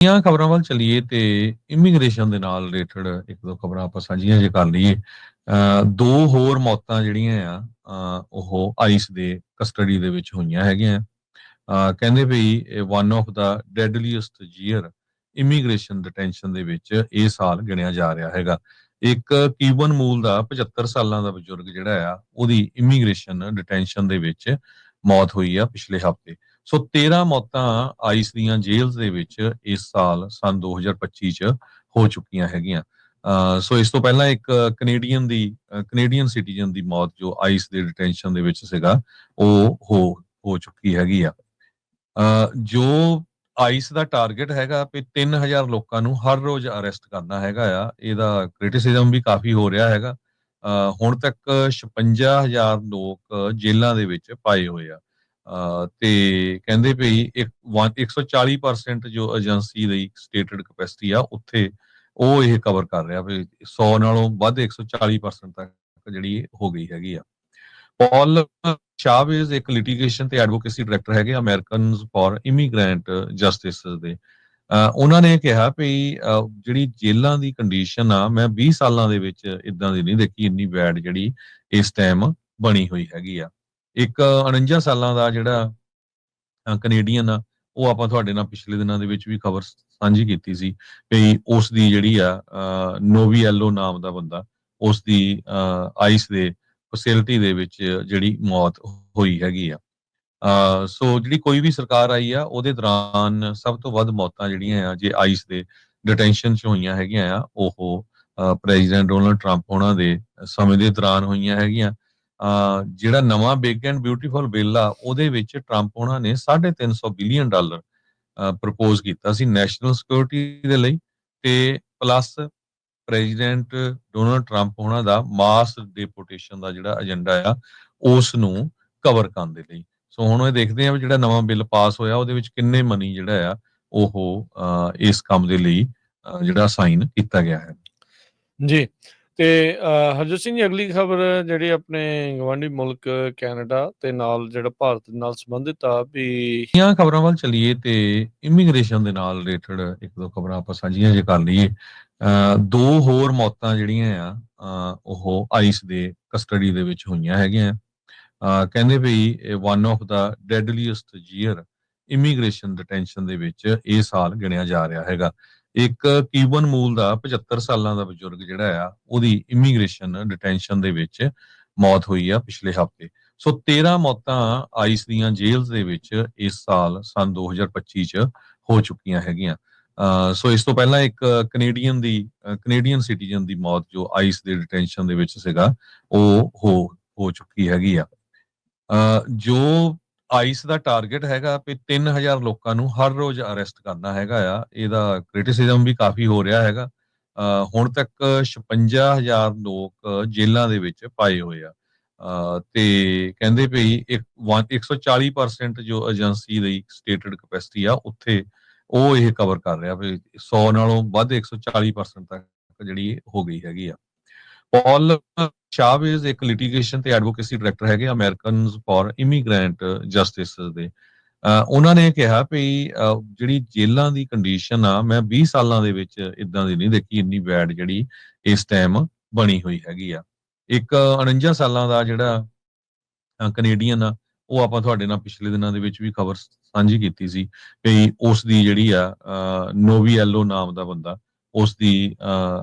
ਦੀਆਂ ਖਬਰਾਂ ਵੱਲ ਚੱਲੀਏ ਤੇ ਇਮੀਗ੍ਰੇਸ਼ਨ ਦੇ ਨਾਲ ਰਿਲੇਟਡ ਇੱਕ ਦੋ ਖਬਰਾਂ ਆਪਾਂ ਸਾਂਝੀਆਂ ਜੇ ਕਰ ਲਈਏ। ਦੋ ਹੋਰ ਮੌਤਾਂ ਜਿਹੜੀਆਂ ਆ ਉਹ ਆਈਸ ਦੇ ਕਸਟਡੀ ਦੇ ਵਿੱਚ ਹੋਈਆਂ ਹੈਗੀਆਂ। ਕਹਿੰਦੇ ਵੀ one of the deadliest year immigration detention ਦੇ ਵਿੱਚ ਇਹ ਸਾਲ ਗਿਣਿਆ ਜਾ ਰਿਹਾ ਹੈਗਾ। ਇੱਕ ਕੀਬਨ ਮੂਲ ਦਾ 75 ਸਾਲਾਂ ਦਾ ਬਜ਼ੁਰਗ ਜਿਹੜਾ ਆ ਉਹਦੀ ਇਮੀਗ੍ਰੇਸ਼ਨ ਡਿਟੈਂਸ਼ਨ ਦੇ ਵਿੱਚ ਮੌਤ ਹੋਈ ਆ ਪਿਛਲੇ ਹਫ਼ਤੇ। ਸੋ 13 ਮੌਤਾਂ ਆਈਸ ਦੀਆਂ ਜੇਲ੍ਹ ਦੇ ਵਿੱਚ ਇਸ ਸਾਲ ਸਨ 2025 ਚ ਹੋ ਚੁੱਕੀਆਂ ਹੈਗੀਆਂ। ਸੋ ਇਸ ਤੋਂ ਪਹਿਲਾਂ ਇੱਕ ਕੈਨੇਡੀਅਨ ਸਿਟੀਜ਼ਨ ਦੀ ਮੌਤ ਜੋ ਆਈਸ ਦੇ ਡਿਟੈਂਸ਼ਨ ਦੇ ਵਿੱਚ ਸੀਗਾ ਉਹ ਹੋ ਚੁੱਕੀ ਹੈਗੀ ਆ। ਜੋ ਆਈਸ ਦਾ ਟਾਰਗੇਟ ਹੈਗਾ ਵੀ 3000 ਲੋਕਾਂ ਨੂੰ ਹਰ ਰੋਜ਼ ਅਰੈਸਟ ਕਰਨਾ ਹੈਗਾ ਆ। ਇਹਦਾ ਕ੍ਰਿਟਿਸਿਜ਼ਮ ਵੀ ਕਾਫੀ ਹੋ ਰਿਹਾ ਹੈਗਾ। ਹੁਣ ਤੱਕ 56000 ਲੋਕ ਜੇਲ੍ਹਾਂ ਦੇ ਵਿੱਚ ਪਾਏ ਹੋਏ ਆ। ਤੇ ਕਹਿੰਦੇ ਵੀ 140% ਜੋ ਏਜੰਸੀ ਦੀ ਸਟੇਟਡ ਕਪੈਸਿਟੀ ਆ ਉੱਥੇ ਉਹ ਇਹ ਕਵਰ ਕਰ ਰਿਹਾ ਵੀ 100 ਨਾਲੋਂ ਵੱਧ 140% ਤੱਕ ਜਿਹੜੀ ਹੋ ਗਈ ਹੈਗੀ ਆ। ਪੌਲ ਚਾਵੇਜ਼ ਇੱਕ ਲਿਟੀਗੇਸ਼ਨ ਤੇ ਐਡਵੋਕੇਸੀ ਡਾਇਰੈਕਟਰ ਹੈਗੇ ਅਮਰੀਕਨਜ਼ ਫॉर ਇਮੀਗ੍ਰੈਂਟ ਜਸਟਿਸ ਦੇ। ਉਹਨਾਂ ਨੇ ਕਿਹਾ ਵੀ ਜਿਹੜੀ ਜੇਲ੍ਹਾਂ ਦੀ ਕੰਡੀਸ਼ਨ ਆ ਮੈਂ 20 ਸਾਲਾਂ ਦੇ ਵਿੱਚ ਇਦਾਂ ਦੀ ਨਹੀਂ ਦੇਖੀ ਇੰਨੀ ਬੈਡ ਜਿਹੜੀ ਇਸ ਟਾਈਮ ਬਣੀ ਹੋਈ ਹੈਗੀ ਆ। ਇੱਕ 49 ਸਾਲਾਂ ਦਾ ਜਿਹੜਾ ਕੈਨੇਡੀਅਨ ਆ ਉਹ ਆਪਾਂ ਤੁਹਾਡੇ ਨਾਲ ਪਿਛਲੇ ਦਿਨਾਂ ਦੇ ਵਿੱਚ ਵੀ ਖਬਰ ਸਾਂਝੀ ਕੀਤੀ ਸੀ ਵੀ ਉਸ ਦੀ ਜਿਹੜੀ ਆ ਨੋਵੀਐਲੋ ਨਾਮ ਦਾ ਬੰਦਾ ਉਸ ਦੀ ਆਈਸ ਦੇ ਫੈਸਿਲਿਟੀ ਦੇ ਵਿੱਚ ਜਿਹੜੀ ਮੌਤ ਹੋਈ ਹੈਗੀ ਆ। ਸੋ ਜਿਹੜੀ ਕੋਈ ਵੀ ਸਰਕਾਰ ਆਈ ਆ ਉਹਦੇ ਦੌਰਾਨ ਸਭ ਤੋਂ ਵੱਧ ਮੌਤਾਂ ਜਿਹੜੀਆਂ ਆ ਜੇ ਆਈਸ ਦੇ ਡਿਟੈਂਸ਼ਨ ਚ ਹੋਈਆਂ ਹੈਗੀਆਂ ਆ ਉਹ ਪ੍ਰੈਜ਼ੀਡੈਂਟ ਡੋਨਲਡ ਟਰੰਪ ਉਹਨਾਂ ਦੇ ਸਮੇਂ ਦੇ ਦੌਰਾਨ ਹੋਈਆਂ ਹੈਗੀਆਂ। ਜਿਹੜਾ ਨਵਾਂ ਬਿਗ ਐਂਡ ਬਿਊਟੀਫੁਲ ਬਿੱਲ ਆ ਉਹਦੇ ਵਿੱਚ ਟਰੰਪ ਉਹਨਾਂ ਨੇ 350 ਬਿਲੀਅਨ ਡਾਲਰ ਪ੍ਰਪੋਜ਼ ਕੀਤਾ ਸੀ ਨੈਸ਼ਨਲ ਸਿਕਿਉਰਿਟੀ ਦੇ ਲਈ ਤੇ ਪਲੱਸ ਪ੍ਰੈਜ਼ੀਡੈਂਟ ਡੋਨਲਡ ਟਰੰਪ ਉਹਨਾਂ ਦਾ ਮਾਸ ਡਿਪੋਰਟੇਸ਼ਨ ਦਾ ਜਿਹੜਾ ਏਜੰਡਾ ਆ ਉਸ ਨੂੰ ਕਵਰ ਕਰਨ ਦੇ ਲਈ। ਸੋ ਹੁਣ ਇਹ ਦੇਖਦੇ ਆ ਵੀ ਜਿਹੜਾ ਨਵਾਂ ਬਿੱਲ ਪਾਸ ਹੋਇਆ ਉਹਦੇ ਵਿੱਚ ਕਿੰਨੇ ਮਨੀ ਜਿਹੜਾ ਆ ਉਹ ਇਸ ਕੰਮ ਦੇ ਲਈ ਜਿਹੜਾ ਸਾਈਨ ਕੀਤਾ ਗਿਆ ਹੈ। ਜੀ ਤੇ ਹਰਜੋਤ ਸਿੰਘ ਜੀ, ਅਗਲੀ ਖਬਰ ਜਿਹੜੀ ਆਪਣੇ ਗਵਾਂਢੀ ਮੁਲਕ ਕੈਨੇਡਾ ਤੇ ਨਾਲ ਜਿਹੜਾ ਭਾਰਤ ਨਾਲ ਸੰਬੰਧਿਤ ਆ ਵੀ ਦੀਆਂ ਖਬਰਾਂ ਵੱਲ ਚੱਲੀਏ ਤੇ ਇਮੀਗ੍ਰੇਸ਼ਨ ਦੇ ਨਾਲ ਰਿਲੇਟਡ ਇੱਕ ਦੋ ਖਬਰਾਂ ਆਪਾਂ ਸਾਂਝੀਆਂ ਜੇ ਕਰ ਲਈਏ। ਦੋ ਹੋਰ ਮੌਤਾਂ ਜਿਹੜੀਆਂ ਆ ਉਹ ਆਈਸ ਦੇ ਕਸਟਡੀ ਦੇ ਵਿੱਚ ਹੋਈਆਂ ਹੈਗੀਆਂ। ਕਹਿੰਦੇ ਵੀ one of the deadliest year immigration detention ਦੇ ਵਿੱਚ ਇਹ ਸਾਲ ਗਿਣਿਆ ਜਾ ਰਿਹਾ ਹੈਗਾ। ਇੱਕ ਕੀਬਨ ਮੂਲ ਦਾ 75 ਸਾਲਾਂ ਦਾ ਬਜ਼ੁਰਗ ਜਿਹੜਾ ਆ ਉਹਦੀ ਇਮੀਗ੍ਰੇਸ਼ਨ ਡਿਟੈਂਸ਼ਨ ਦੇ ਵਿੱਚ ਮੌਤ ਹੋਈ ਆ ਪਿਛਲੇ ਹਫ਼ਤੇ। ਸੋ 13 ਮੌਤਾਂ ਆਈਸ ਦੀਆਂ ਜੇਲ੍ਹ ਦੇ ਵਿੱਚ ਇਸ ਸਾਲ ਸਨ 2025 ਚ ਹੋ ਚੁੱਕੀਆਂ ਹੈਗੀਆਂ। ਸੋ ਇਸ ਤੋਂ ਪਹਿਲਾਂ ਇੱਕ ਕੈਨੇਡੀਅਨ ਸਿਟੀਜ਼ਨ ਦੀ ਮੌਤ ਜੋ ਆਈਸ ਦੇ ਡਿਟੈਂਸ਼ਨ ਦੇ ਵਿੱਚ ਸੀਗਾ ਉਹ ਹੋ ਚੁੱਕੀ ਹੈਗੀ ਆ। ਜੋ ਆਈਸ ਦਾ ਟਾਰਗੇਟ ਹੈਗਾ ਵੀ 3000 ਲੋਕਾਂ ਨੂੰ ਹਰ ਰੋਜ਼ ਅਰੈਸਟ ਕਰਨਾ ਹੈਗਾ ਆ। ਇਹਦਾ ਕ੍ਰਿਟਿਸਿਜ਼ਮ ਵੀ ਕਾਫੀ ਹੋ ਰਿਹਾ ਹੈਗਾ। ਹੁਣ ਤੱਕ 56000 ਲੋਕ ਜੇਲ੍ਹਾਂ ਦੇ ਵਿੱਚ ਪਾਏ ਹੋਏ ਆ। ਤੇ ਕਹਿੰਦੇ ਵੀ 140% ਜੋ ਏਜੰਸੀ ਦੀ ਸਟੇਟਡ ਕਪੈਸਿਟੀ ਆ ਉੱਥੇ ਉਹ ਇਹ ਕਵਰ ਕਰ ਰਿਹਾ ਵੀ 100 ਨਾਲੋਂ ਵੱਧ 140% ਤੱਕ ਜਿਹੜੀ ਹੋ ਗਈ ਹੈਗੀ ਆ। ਪੌਲ ਚਾਵੇਜ਼ ਇੱਕ ਲਿਟੀਗੇਸ਼ਨ ਤੇ ਐਡਵੋਕੇਸੀ ਡਾਇਰੈਕਟਰ ਹੈਗੇ ਅਮਰੀਕਨਜ਼ ਫॉर ਇਮੀਗ੍ਰੈਂਟ ਜਸਟਿਸ ਦੇ। ਉਹਨਾਂ ਨੇ ਕਿਹਾ ਵੀ ਜਿਹੜੀ ਜੇਲ੍ਹਾਂ ਦੀ ਕੰਡੀਸ਼ਨ ਆ ਮੈਂ 20 ਸਾਲਾਂ ਦੇ ਵਿੱਚ ਇਦਾਂ ਦੀ ਨਹੀਂ ਦੇਖੀ ਇੰਨੀ ਬੈਡ ਜਿਹੜੀ ਇਸ ਟਾਈਮ ਬਣੀ ਹੋਈ ਹੈਗੀ ਆ। ਇੱਕ 49 ਸਾਲਾਂ ਦਾ ਜਿਹੜਾ ਕੈਨੇਡੀਅਨ ਆ ਉਹ ਆਪਾਂ ਤੁਹਾਡੇ ਨਾਲ ਪਿਛਲੇ ਦਿਨਾਂ ਦੇ ਵਿੱਚ ਵੀ ਖਬਰ ਸਾਂਝੀ ਕੀਤੀ ਸੀ ਵੀ ਉਸ ਦੀ ਜਿਹੜੀ ਆ ਨੋਵੀਐਲੋ ਨਾਮ ਦਾ ਬੰਦਾ ਉਸ ਦੀ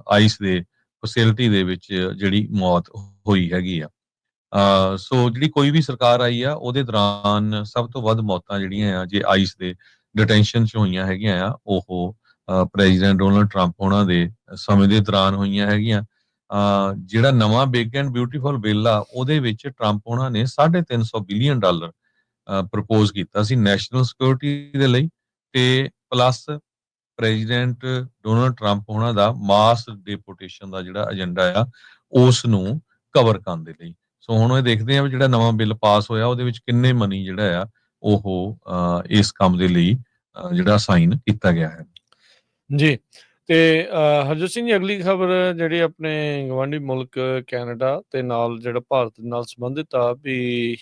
ਆਈਸ ਦੇ ਫੈਸਿਲਿਟੀ ਦੇ ਵਿੱਚ ਜਿਹੜੀ ਮੌਤ ਹੋਈ ਹੈਗੀ ਆ। ਸੋ ਜਿਹੜੀ ਕੋਈ ਵੀ ਸਰਕਾਰ ਆਈ ਆ ਉਹਦੇ ਦੌਰਾਨ ਸਭ ਤੋਂ ਵੱਧ ਮੌਤਾਂ ਜਿਹੜੀਆਂ ਆ ਜੇ ਆਈਸ ਦੇ ਡਿਟੈਂਸ਼ਨ ਚ ਹੋਈਆਂ ਹੈਗੀਆਂ ਆ ਉਹ ਪ੍ਰੈਜ਼ੀਡੈਂਟ ਡੋਨਲਡ ਟਰੰਪ ਉਹਨਾਂ ਦੇ ਸਮੇਂ ਦੇ ਦੌਰਾਨ ਹੋਈਆਂ ਹੈਗੀਆਂ। ਜਿਹੜਾ ਨਵਾਂ ਬਿਗ ਐਂਡ ਬਿਊਟੀਫੁਲ ਬਿੱਲ ਆ ਉਹਦੇ ਵਿੱਚ ਟਰੰਪ ਉਹਨਾਂ ਨੇ 350 ਬਿਲੀਅਨ ਡਾਲਰ ਪ੍ਰਪੋਜ਼ ਕੀਤਾ ਸੀ ਨੈਸ਼ਨਲ ਸਿਕਿਉਰਿਟੀ ਦੇ ਲਈ ਤੇ ਪਲੱਸ ਪ੍ਰੈਜ਼ੀਡੈਂਟ ਡੋਨਲਡ ਟਰੰਪ ਉਹਨਾਂ ਦਾ ਮਾਸ ਡਿਪੋਰਟੇਸ਼ਨ ਦਾ ਜਿਹੜਾ ਏਜੰਡਾ ਆ ਉਸ ਨੂੰ ਕਵਰ ਕਰਨ ਦੇ ਲਈ। ਸੋ ਹੁਣ ਇਹ ਦੇਖਦੇ ਆ ਵੀ ਜਿਹੜਾ ਨਵਾਂ ਬਿੱਲ ਪਾਸ ਹੋਇਆ ਉਹਦੇ ਵਿੱਚ ਕਿੰਨੇ ਮਨੀ ਜਿਹੜਾ ਆ ਉਹ ਇਸ ਕੰਮ ਦੇ ਲਈ ਜਿਹੜਾ ਸਾਈਨ ਕੀਤਾ ਗਿਆ ਹੈ। ਜੀ ਤੇ ਹਰਜੋਤ ਸਿੰਘ ਜੀ, ਅਗਲੀ ਖਬਰ ਜਿਹੜੀ ਆਪਣੇ ਗਵਾਂਢੀ ਮੁਲਕ ਕੈਨੇਡਾ ਤੇ ਨਾਲ ਜਿਹੜਾ ਭਾਰਤ ਨਾਲ ਸੰਬੰਧਿਤ ਆ ਵੀ